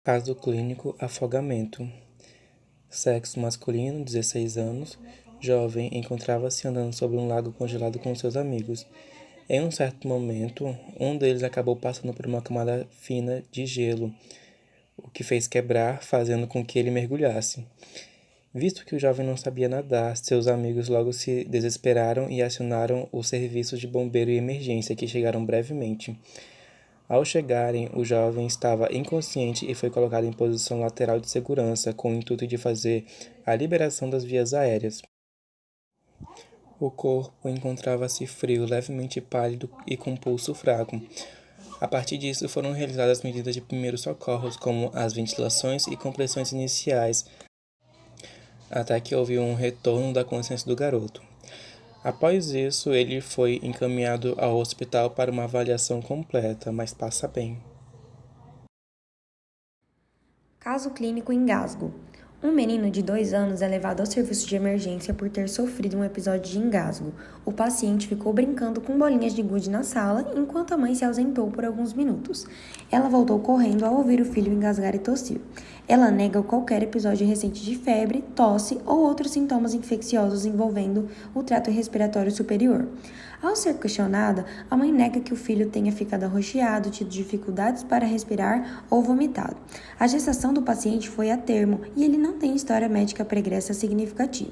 Caso clínico: afogamento. Sexo masculino, 16 anos. Jovem encontrava-se andando sobre um lago congelado com seus amigos. Em um certo momento, um deles acabou passando por uma camada fina de gelo, o que fez quebrar, fazendo com que ele mergulhasse. Visto que o jovem não sabia nadar, seus amigos logo se desesperaram e acionaram os serviços de bombeiro e emergência, que chegaram brevemente. Ao chegarem, o jovem estava inconsciente e foi colocado em posição lateral de segurança, com o intuito de fazer a liberação das vias aéreas. O corpo encontrava-se frio, levemente pálido e com pulso fraco. A partir disso, foram realizadas medidas de primeiros socorros, como as ventilações e compressões iniciais, até que houve um retorno da consciência do garoto. Após isso, ele foi encaminhado ao hospital para uma avaliação completa, mas passa bem. Caso clínico: engasgo. Um menino de 2 anos é levado ao serviço de emergência por ter sofrido um episódio de engasgo. O paciente ficou brincando com bolinhas de gude na sala enquanto a mãe se ausentou por alguns minutos. Ela voltou correndo ao ouvir o filho engasgar e tossir. Ela nega qualquer episódio recente de febre, tosse ou outros sintomas infecciosos envolvendo o trato respiratório superior. Ao ser questionada, a mãe nega que o filho tenha ficado arroxeado, tido dificuldades para respirar ou vomitado. A gestação do paciente foi a termo e ele não tem história médica pregressa significativa.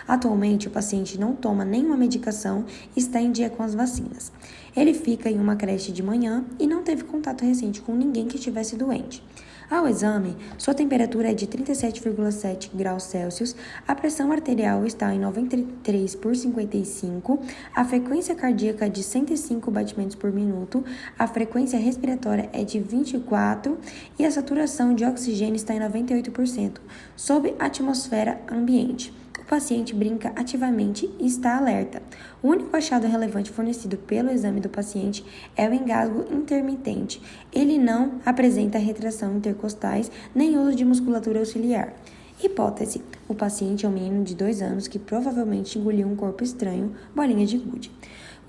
Atualmente, o paciente não toma nenhuma medicação e está em dia com as vacinas. Ele fica em uma creche de manhã e não teve contato recente com ninguém que estivesse doente. Ao exame, sua temperatura é de 37,7 graus Celsius, a pressão arterial está em 93/55, a frequência cardíaca é de 105 batimentos por minuto, a frequência respiratória é de 24 e a saturação de oxigênio está em 98%, sob atmosfera ambiente. O paciente brinca ativamente e está alerta. O único achado relevante fornecido pelo exame do paciente é o engasgo intermitente. Ele não apresenta retração intercostais nem uso de musculatura auxiliar. Hipótese: o paciente é um menino de 2 anos que provavelmente engoliu um corpo estranho, bolinha de gude.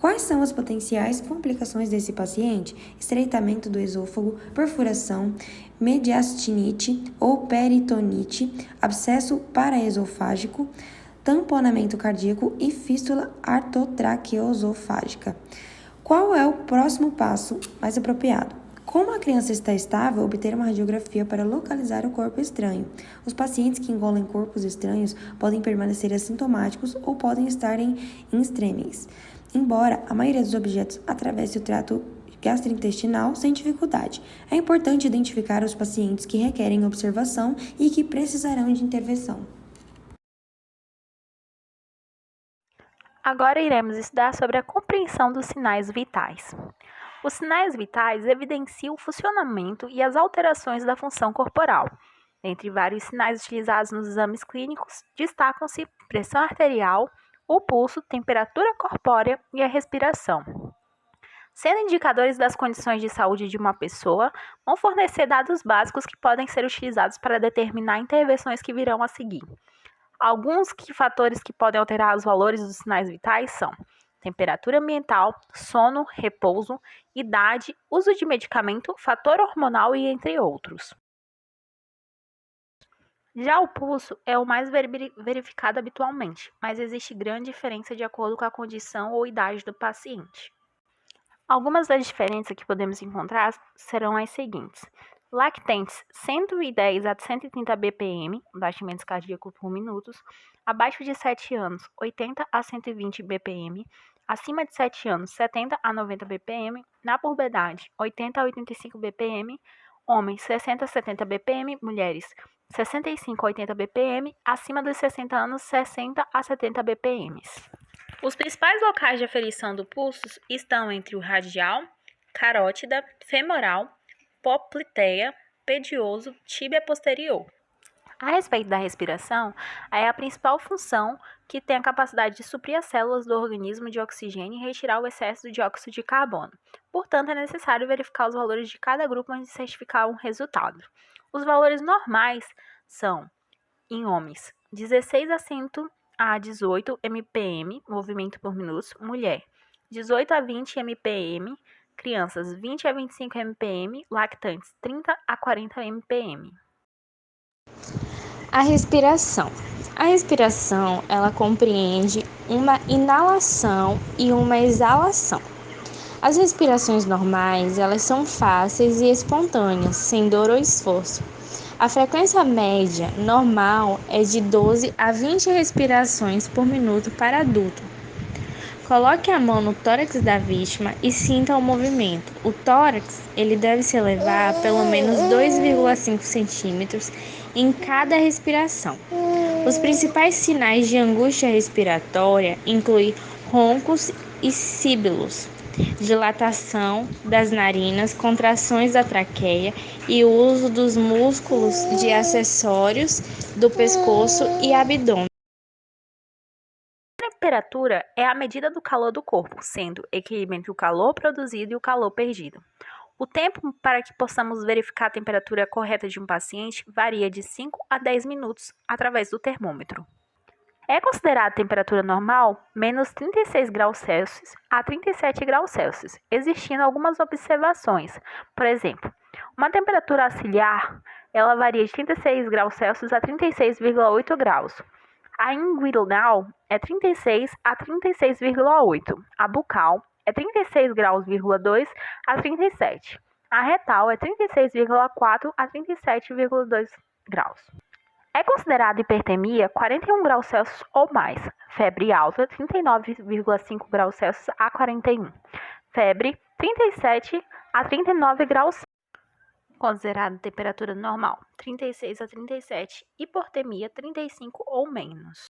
Quais são as potenciais complicações desse paciente? Estreitamento do esôfago, perfuração, mediastinite ou peritonite, abscesso paraesofágico, tamponamento cardíaco e fístula artotraqueosofágica. Qual é o próximo passo mais apropriado? Como a criança está estável, obter uma radiografia para localizar o corpo estranho. Os pacientes que engolem corpos estranhos podem permanecer assintomáticos ou podem estar em extremis, embora a maioria dos objetos atravesse o trato gastrointestinal sem dificuldade. É importante identificar os pacientes que requerem observação e que precisarão de intervenção. Agora iremos estudar sobre a compreensão dos sinais vitais. Os sinais vitais evidenciam o funcionamento e as alterações da função corporal. Entre vários sinais utilizados nos exames clínicos, destacam-se pressão arterial, o pulso, temperatura corpórea e a respiração. Sendo indicadores das condições de saúde de uma pessoa, vão fornecer dados básicos que podem ser utilizados para determinar intervenções que virão a seguir. Alguns fatores que podem alterar os valores dos sinais vitais são temperatura ambiental, sono, repouso, idade, uso de medicamento, fator hormonal e entre outros. Já o pulso é o mais verificado habitualmente, mas existe grande diferença de acordo com a condição ou idade do paciente. Algumas das diferenças que podemos encontrar serão as seguintes: lactentes 110 a 130 bpm, batimentos cardíacos por minuto, abaixo de 7 anos 80 a 120 bpm, acima de 7 anos 70 a 90 bpm, na puberdade 80 a 85 bpm, homens 60 a 70 bpm, mulheres 65 a 80 bpm, acima dos 60 anos 60 a 70 bpm. Os principais locais de aferição do pulso estão entre o radial, carótida, femoral, popliteia, pedioso, tíbia posterior. A respeito da respiração, é a principal função que tem a capacidade de suprir as células do organismo de oxigênio e retirar o excesso de dióxido de carbono. Portanto, é necessário verificar os valores de cada grupo antes de certificar um resultado. Os valores normais são, em homens, 16 a 18 mpm, movimento por minuto, mulher, 18 a 20 mpm, crianças 20 a 25 mpm, lactantes 30 a 40 mpm. A respiração. A respiração, ela compreende uma inalação e uma exalação. As respirações normais, elas são fáceis e espontâneas, sem dor ou esforço. A frequência média normal é de 12 a 20 respirações por minuto para adulto. Coloque a mão no tórax da vítima e sinta o movimento. O tórax, ele deve se elevar pelo menos 2,5 centímetros em cada respiração. Os principais sinais de angústia respiratória incluem roncos e síbilos, dilatação das narinas, contrações da traqueia e o uso dos músculos de acessórios do pescoço e abdômen. A temperatura é a medida do calor do corpo, sendo equilíbrio entre o calor produzido e o calor perdido. O tempo para que possamos verificar a temperatura correta de um paciente varia de 5 a 10 minutos através do termômetro. É considerada a temperatura normal menos 36 graus Celsius a 37 graus Celsius, existindo algumas observações. Por exemplo, uma temperatura ciliar, ela varia de 36 graus Celsius a 36,8 graus. A inguinal é 36 a 36,8. A bucal é 36,2 graus a 37. A retal é 36,4 a 37,2 graus. É considerada hipertermia 41 graus Celsius ou mais. Febre alta 39,5 graus Celsius a 41. Febre 37 a 39 graus Celsius. Considerada temperatura normal 36 a 37. Hipotermia 35 ou menos.